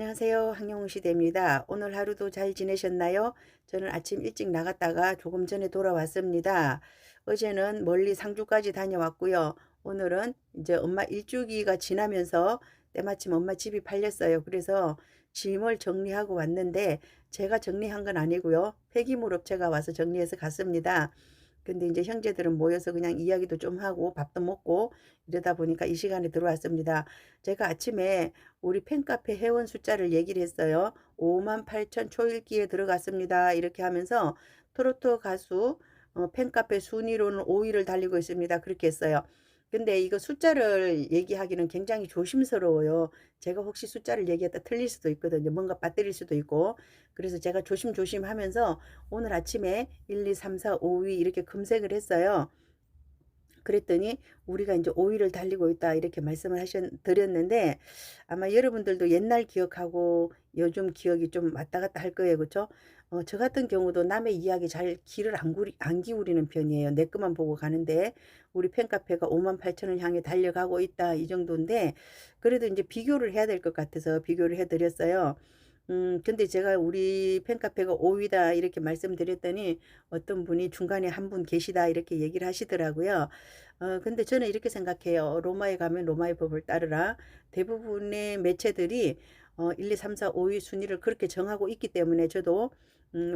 안녕하세요. 황영우 시대입니다. 오늘 하루도 잘 지내셨나요? 저는 아침 일찍 나갔다가 조금 전에 돌아왔습니다. 어제는 멀리 상주까지 다녀왔고요. 오늘은 이제 엄마 일주기가 지나면서 때마침 엄마 집이 팔렸어요. 그래서 짐을 정리하고 왔는데 제가 정리한 건 아니고요. 폐기물 업체가 와서 정리해서 갔습니다. 근데 이제 형제들은 모여서 그냥 이야기도 좀 하고 밥도 먹고 이러다 보니까 이 시간에 들어왔습니다. 제가 아침에 우리 팬카페 회원 숫자를 얘기를 했어요. 58,000 초읽기에 들어갔습니다. 이렇게 하면서 트로트 가수 팬카페 순위로는 5위를 달리고 있습니다. 그렇게 했어요. 근데 이거 숫자를 얘기하기는 굉장히 조심스러워요. 제가 혹시 숫자를 얘기했다 틀릴 수도 있거든요. 뭔가 빠뜨릴 수도 있고. 그래서 제가 조심조심 하면서 오늘 아침에 1, 2, 3, 4, 5위 이렇게 검색을 했어요. 그랬더니 우리가 이제 5위를 달리고 있다 이렇게 말씀을 드렸는데 아마 여러분들도 옛날 기억하고 요즘 기억이 좀 왔다 갔다 할 거예요. 그렇죠? 저 같은 경우도 남의 이야기 잘 귀를 안 기울이는 편이에요. 내 것만 보고 가는데 우리 팬카페가 58,000을 향해 달려가고 있다 이 정도인데 그래도 이제 비교를 해야 될 것 같아서 비교를 해드렸어요. 근데 제가 우리 팬카페가 5위다 이렇게 말씀드렸더니 어떤 분이 중간에 한 분 계시다 이렇게 얘기를 하시더라고요. 근데 저는 이렇게 생각해요. 로마에 가면 로마의 법을 따르라. 대부분의 매체들이 1, 2, 3, 4, 5위 순위를 그렇게 정하고 있기 때문에 저도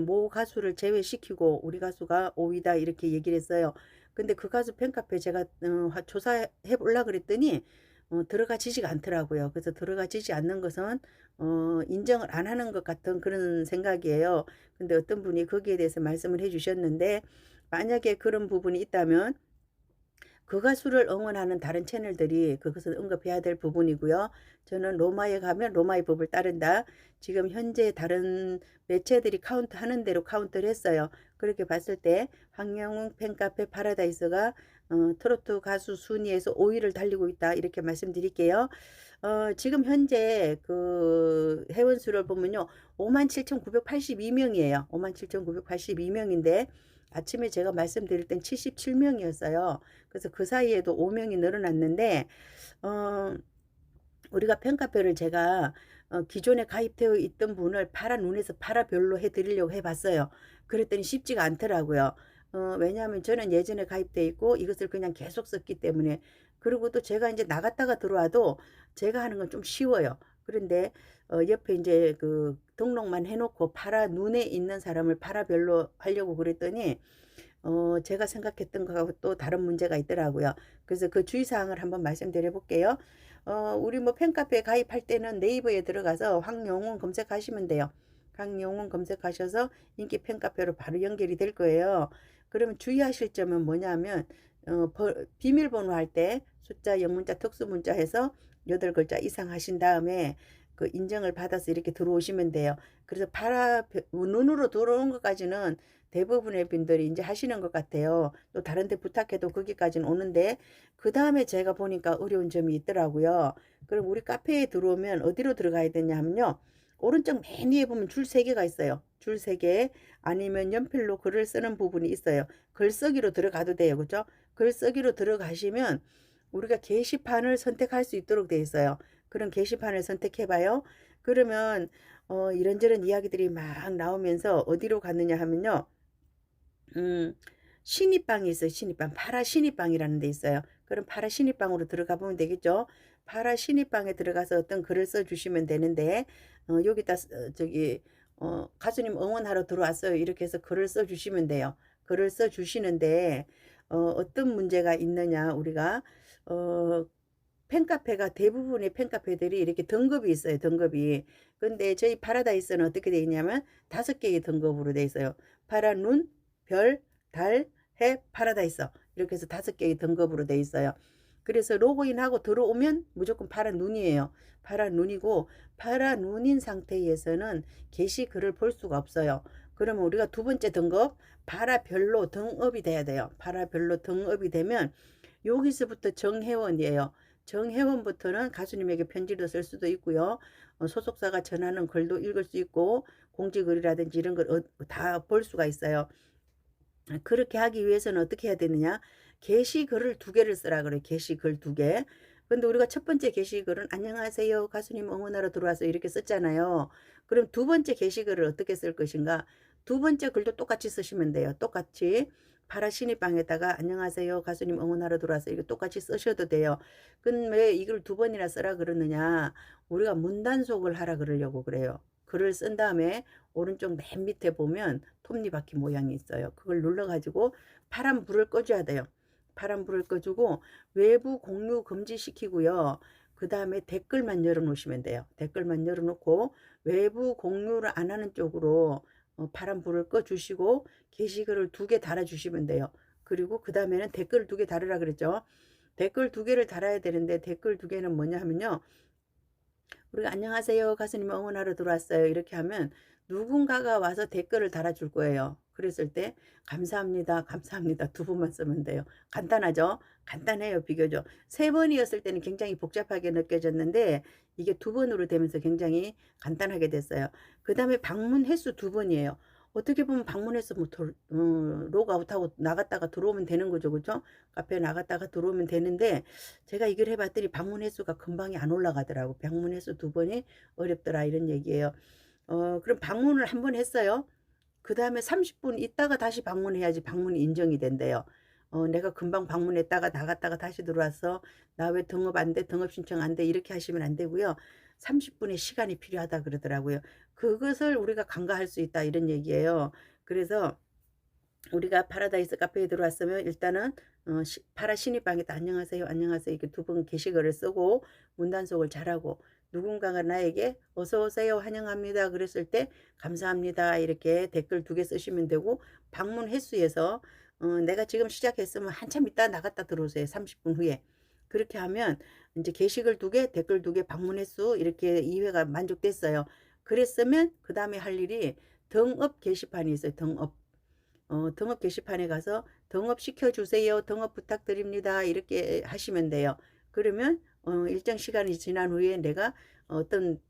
모 가수를 제외시키고 우리 가수가 5위다 이렇게 얘기를 했어요. 근데 그 가수 팬카페 제가 조사해 보려 그랬더니 들어가지지가 않더라고요. 그래서 들어가지지 않는 것은 인정을 안 하는 것 같은 그런 생각이에요. 근데 어떤 분이 거기에 대해서 말씀을 해 주셨는데 만약에 그런 부분이 있다면 그 가수를 응원하는 다른 채널들이 그것을 언급해야 될 부분이고요. 저는 로마에 가면 로마의 법을 따른다. 지금 현재 다른 매체들이 카운트하는 대로 카운트를 했어요. 그렇게 봤을 때 황영웅 팬카페 파라다이스가 트로트 가수 순위에서 5위를 달리고 있다. 이렇게 말씀드릴게요. 지금 현재 그 회원수를 보면요. 57,982명이에요. 57,982명인데 아침에 제가 말씀드릴 땐 77명이었어요. 그래서 그 사이에도 5명이 늘어났는데 어 우리가 팬카페를 제가 기존에 가입되어 있던 분을 파라 눈에서 파라별로 해드리려고 해봤어요. 그랬더니 쉽지가 않더라고요. 왜냐하면 저는 예전에 가입돼 있고 이것을 그냥 계속 썼기 때문에 그리고 또 제가 이제 나갔다가 들어와도 제가 하는 건 좀 쉬워요. 그런데 옆에 이제 그 등록만 해놓고 파라 눈에 있는 사람을 파라별로 하려고 그랬더니 제가 생각했던 거하고 또 다른 문제가 있더라고요. 그래서 그 주의사항을 한번 말씀드려 볼게요. 우리 뭐 팬카페에 가입할 때는 네이버에 들어가서 황영웅 검색하시면 돼요. 황영웅 검색하셔서 인기 팬카페로 바로 연결이 될 거예요. 그러면 주의하실 점은 뭐냐면 비밀번호 할 때 숫자 영문자 특수문자 해서 8글자 이상 하신 다음에 그 인정을 받아서 이렇게 들어오시면 돼요. 그래서 눈으로 들어온 것까지는 대부분의 분들이 이제 하시는 것 같아요. 또 다른 데 부탁해도 거기까지는 오는데 그 다음에 제가 보니까 어려운 점이 있더라고요. 그럼 우리 카페에 들어오면 어디로 들어가야 되냐 하면요. 오른쪽 맨 위에 보면 줄 3개가 있어요. 줄 3개 아니면 연필로 글을 쓰는 부분이 있어요. 글쓰기로 들어가도 돼요. 그죠? 글쓰기로 들어가시면 우리가 게시판을 선택할 수 있도록 되어 있어요. 그런 게시판을 선택해 봐요. 그러면 이런저런 이야기들이 막 나오면서 어디로 갔느냐 하면요. 음, 신입방이 있어요. 신입방. 파라 신입방이라는 데 있어요. 그럼 파라 신입방으로 들어가 보면 되겠죠. 파라 신입방에 들어가서 어떤 글을 써 주시면 되는데 여기다 저기 가수님 응원하러 들어왔어요. 이렇게 해서 글을 써 주시면 돼요. 글을 써 주시는데 어떤 문제가 있느냐 우리가 어, 팬카페가 대부분의 팬카페들이 이렇게 등급이 있어요. 등급이. 근데 저희 파라다이스는 어떻게 되어 있냐면 5개의 등급으로 되어 있어요. 파라 눈, 별, 달, 해, 파라다이스. 이렇게 해서 5개의 등급으로 되어 있어요. 그래서 로그인하고 들어오면 무조건 파라 눈이에요. 파라 눈이고 파라 눈인 상태에서는 게시글을 볼 수가 없어요. 그러면 우리가 두 번째 등급 파라별로 등업이 돼야 돼요. 파라별로 등업이 되면 여기서부터 정회원이에요. 정회원부터는 가수님에게 편지도 쓸 수도 있고요. 소속사가 전하는 글도 읽을 수 있고 공지글이라든지 이런 걸 다 볼 수가 있어요. 그렇게 하기 위해서는 어떻게 해야 되느냐? 게시글을 2개를 쓰라 그래요. 게시글 2개. 근데 우리가 첫 번째 게시글은 안녕하세요. 가수님 응원하러 들어와서 이렇게 썼잖아요. 그럼 두 번째 게시글을 어떻게 쓸 것인가? 두 번째 글도 똑같이 쓰시면 돼요. 똑같이 파라 신입방에다가 안녕하세요. 가수님 응원하러 들어와서 이거 똑같이 쓰셔도 돼요. 근데 왜 이걸 두 번이나 쓰라 그러느냐? 우리가 문단속을 하라 그러려고 그래요. 글을 쓴 다음에 오른쪽 맨 밑에 보면 톱니바퀴 모양이 있어요. 그걸 눌러가지고 파란 불을 꺼줘야 돼요. 파란 불을 꺼주고 외부 공유 금지시키고요. 그 다음에 댓글만 열어놓으시면 돼요. 댓글만 열어놓고 외부 공유를 안 하는 쪽으로 파란 불을 꺼주시고 게시글을 2개 달아주시면 돼요. 그리고 그 다음에는 댓글 2개 달으라 그랬죠. 댓글 2개를 달아야 되는데 댓글 2개는 뭐냐 하면요. 우리가 안녕하세요. 가수님 응원하러 들어왔어요. 이렇게 하면 누군가가 와서 댓글을 달아줄 거예요. 그랬을 때 감사합니다. 감사합니다. 2번만 쓰면 돼요. 간단하죠? 간단해요. 비교적. 3번이었을 때는 굉장히 복잡하게 느껴졌는데 이게 2번으로 되면서 굉장히 간단하게 됐어요. 그 다음에 방문 횟수 2번이에요. 어떻게 보면 방문 횟수 뭐 로그아웃하고 나갔다가 들어오면 되는 거죠. 그죠? 카페에 나갔다가 들어오면 되는데 제가 이걸 해봤더니 방문 횟수가 금방이 안 올라가더라고. 방문 횟수 2번이 어렵더라 이런 얘기예요. 그럼 방문을 1번 했어요. 그 다음에 30분 있다가 다시 방문해야지 방문이 인정이 된대요. 내가 금방 방문했다가 나갔다가 다시 들어와서 나 왜 등업 안 돼? 등업 신청 안 돼? 이렇게 하시면 안 되고요. 30분의 시간이 필요하다 그러더라고요. 그것을 우리가 간과할 수 있다 이런 얘기예요. 그래서 우리가 파라다이스 카페에 들어왔으면 일단은 파라 신입방에다 안녕하세요 안녕하세요 이렇게 2번 게시글을 쓰고 문단속을 잘하고 누군가가 나에게 어서오세요 환영합니다 그랬을 때 감사합니다 이렇게 댓글 2개 쓰시면 되고 방문 횟수에서 내가 지금 시작했으면 한참 있다 나갔다 들어오세요. 30분 후에. 그렇게 하면 이제 게시글 2개 댓글 2개 방문 횟수 이렇게 2회가 만족됐어요. 그랬으면 그 다음에 할 일이 등업 게시판이 있어요. 등업 게시판에 가서 등업 시켜주세요. 등업 부탁드립니다. 이렇게 하시면 돼요. 그러면 일정 시간이 지난 후에 내가 어떤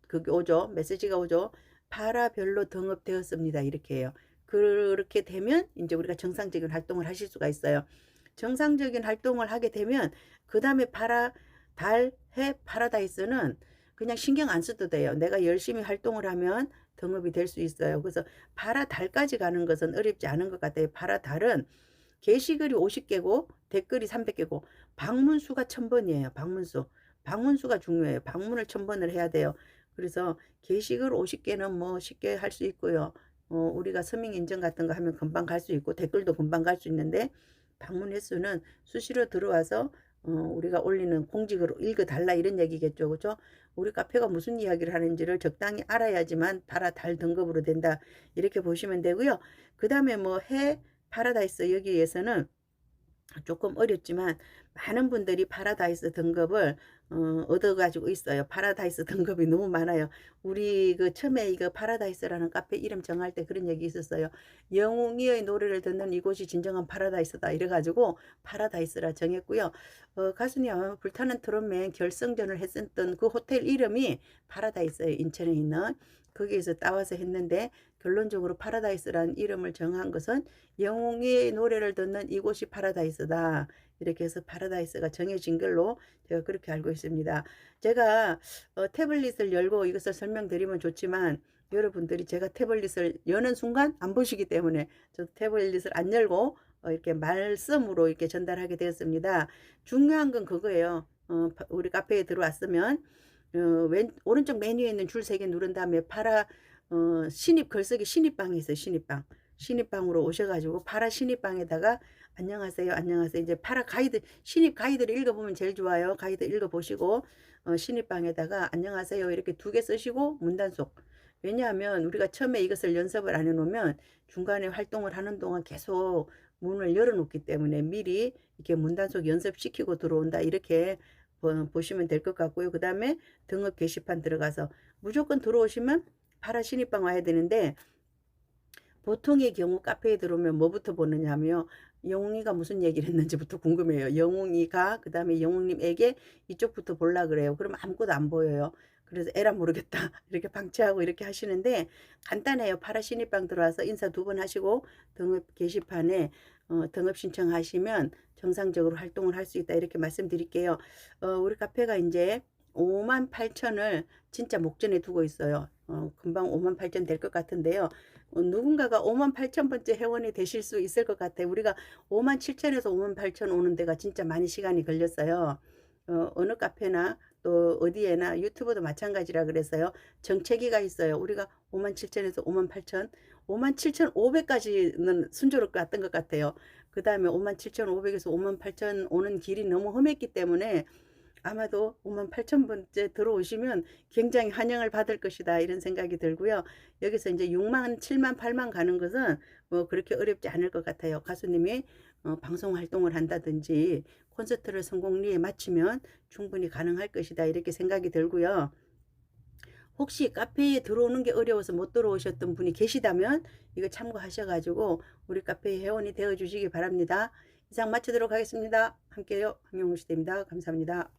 그게 오죠. 메시지가 오죠. 파라별로 등업되었습니다. 이렇게 해요. 그렇게 되면 이제 우리가 정상적인 활동을 하실 수가 있어요. 정상적인 활동을 하게 되면 그 다음에 해 파라다이스는 그냥 신경 안 써도 돼요. 내가 열심히 활동을 하면 등업이 될 수 있어요. 그래서 파라달까지 가는 것은 어렵지 않은 것 같아요. 파라달은 게시글이 50개고 댓글이 300개고 방문수가 1000번이에요. 방문수가 중요해요. 방문을 1000번을 해야 돼요. 그래서 게시글 50개는 뭐 쉽게 할 수 있고요. 우리가 서명 인증 같은 거 하면 금방 갈 수 있고 댓글도 금방 갈 수 있는데 방문 횟수는 수시로 들어와서 우리가 올리는 공직으로 읽어달라 이런 얘기겠죠. 그죠? 우리 카페가 무슨 이야기를 하는지를 적당히 알아야지만 파라달 등급으로 된다. 이렇게 보시면 되고요. 그 다음에 뭐 해 파라다이스 여기에서는 조금 어렵지만 많은 분들이 파라다이스 등급을 얻어가지고 있어요. 파라다이스 등급이 너무 많아요. 우리 그 처음에 이거 파라다이스라는 카페 이름 정할 때 그런 얘기 있었어요. 영웅이의 노래를 듣는 이곳이 진정한 파라다이스다. 이래가지고 파라다이스라 정했고요. 가수님 불타는 트롯맨 결승전을 했었던 그 호텔 이름이 파라다이스예요. 인천에 있는. 거기에서 따와서 했는데 결론적으로 파라다이스라는 이름을 정한 것은 영웅의 노래를 듣는 이곳이 파라다이스다. 이렇게 해서 파라다이스가 정해진 걸로 제가 그렇게 알고 있습니다. 제가 태블릿을 열고 이것을 설명드리면 좋지만 여러분들이 제가 태블릿을 여는 순간 안 보시기 때문에 저도 태블릿을 안 열고 이렇게 말씀으로 이렇게 전달하게 되었습니다. 중요한 건 그거예요. 우리 카페에 들어왔으면 오른쪽 메뉴에 있는 줄 3개 누른 다음에 신입 글쓰기 신입방이 있어요. 신입방으로 오셔가지고 파라 신입방에다가 안녕하세요 안녕하세요 이제 파라 가이드 신입 가이드를 읽어보면 제일 좋아요. 가이드 읽어보시고 신입방에다가 안녕하세요 이렇게 2개 쓰시고 문단속. 왜냐하면 우리가 처음에 이것을 연습을 안 해놓으면 중간에 활동을 하는 동안 계속 문을 열어놓기 때문에 미리 이렇게 문단속 연습시키고 들어온다 이렇게 보시면 될 것 같고요. 그 다음에 등업 게시판 들어가서 무조건 들어오시면 파라 신입방 와야 되는데 보통의 경우 카페에 들어오면 뭐부터 보느냐 하면 영웅이가 무슨 얘기를 했는지부터 궁금해요. 영웅이가 그 다음에 영웅님에게 이쪽부터 볼라 그래요. 그러면 아무것도 안 보여요. 그래서 에라 모르겠다 이렇게 방치하고 이렇게 하시는데 간단해요. 파라신입방 들어와서 인사 2번 하시고 등업 게시판에 등업 신청하시면 정상적으로 활동을 할 수 있다 이렇게 말씀드릴게요. 우리 카페가 이제 58,000을 진짜 목전에 두고 있어요. 금방 58,000 될 것 같은데요. 누군가가 58,000번째 회원이 되실 수 있을 것 같아요. 우리가 57,000에서 58,000 오는 데가 진짜 많이 시간이 걸렸어요. 어느 카페나 또 어디에나 유튜브도 마찬가지라 그랬어요. 정체기가 있어요. 우리가 57,000에서 58,000, 57,500까지는 순조롭게 왔던 것 같아요. 그 다음에 57,500에서 58,000 오는 길이 너무 험했기 때문에 아마도 58,000번째 들어오시면 굉장히 환영을 받을 것이다 이런 생각이 들고요. 여기서 이제 6만, 7만, 8만 가는 것은 뭐 그렇게 어렵지 않을 것 같아요. 가수님이 방송 활동을 한다든지 콘서트를 성공리에 맞추면 충분히 가능할 것이다 이렇게 생각이 들고요. 혹시 카페에 들어오는 게 어려워서 못 들어오셨던 분이 계시다면 이거 참고하셔가지고 우리 카페 회원이 되어 주시기 바랍니다. 이상 마치도록 하겠습니다. 함께요. 황영우 시대입니다. 감사합니다.